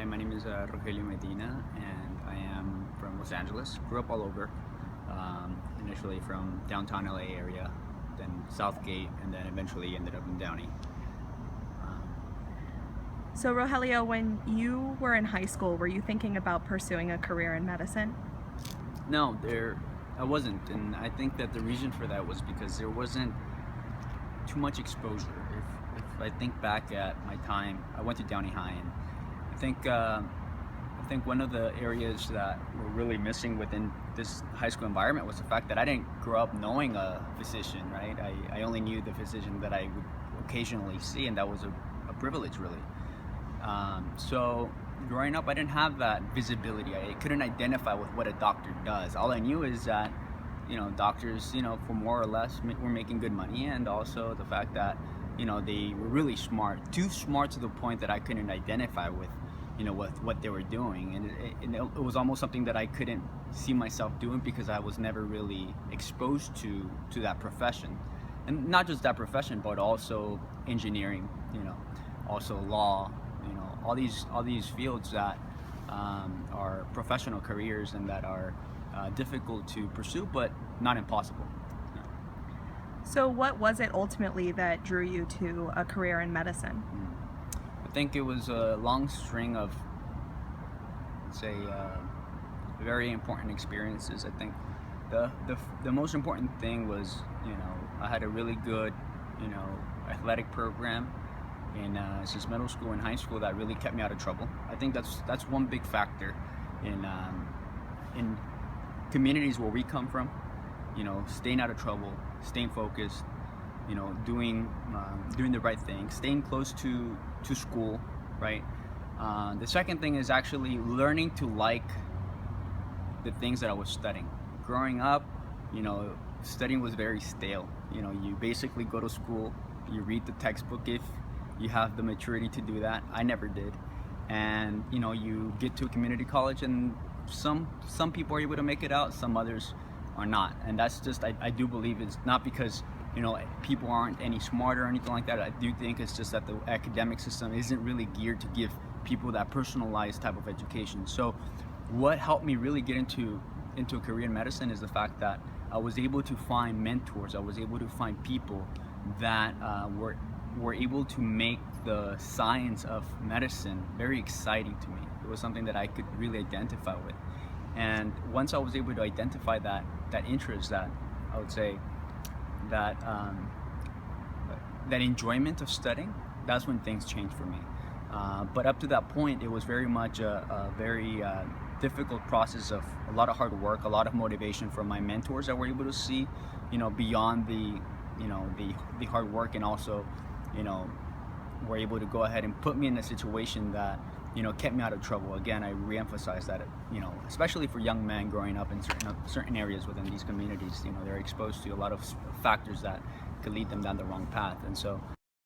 Hi, my name is Rogelio Medina, and I am from Los Angeles. Grew up all over, initially from downtown LA area, then Southgate, and then eventually ended up in Downey. So, Rogelio, when you were in high school, were you thinking about pursuing a career in medicine? No, I wasn't, and I think that the reason for that was because there wasn't too much exposure. If I think back at my time, I went to Downey High, and I think one of the areas that were really missing within this high school environment was the fact that I didn't grow up knowing a physician, right? I only knew the physician that I would occasionally see, and that was a privilege, really. So growing up, I didn't have that visibility. I couldn't identify with what a doctor does. All I knew is that, doctors, for more or less, were making good money, and also the fact that, they were really smart, too smart to the point that I couldn't identify with, what they were doing, and it was almost something that I couldn't see myself doing because I was never really exposed to that profession, and not just that profession, but also engineering, also law, all these fields that are professional careers and that are difficult to pursue, but not impossible. So, what was it ultimately that drew you to a career in medicine? I think it was a long string of, say, very important experiences. I think the most important thing was, I had a really good, athletic program in since middle school and high school that really kept me out of trouble. I think that's one big factor in communities where we come from. Staying out of trouble, staying focused, doing the right thing, staying close to school, right? The second thing is actually learning to like the things that I was studying. Growing up, studying was very stale. You basically go to school, you read the textbook if you have the maturity to do that. I never did. And you get to a community college, and some people are able to make it out, some others are not. And that's just, I do believe it's not because people aren't any smarter or anything like that. I do think it's just that the academic system isn't really geared to give people that personalized type of education. So what helped me really get into a career in medicine is the fact that I was able to find mentors. I was able to find people that were able to make the science of medicine very exciting to me. It was something that I could really identify with. And once I was able to identify that interest, that I would say that that enjoyment of studying, that's when things changed for me. But up to that point, it was very much a very difficult process of a lot of hard work, a lot of motivation from my mentors that were able to see, beyond the hard work, and also, were able to go ahead and put me in a situation that kept me out of trouble. Again, I reemphasize that, especially for young men growing up in certain areas within these communities, they're exposed to a lot of factors that could lead them down the wrong path. And so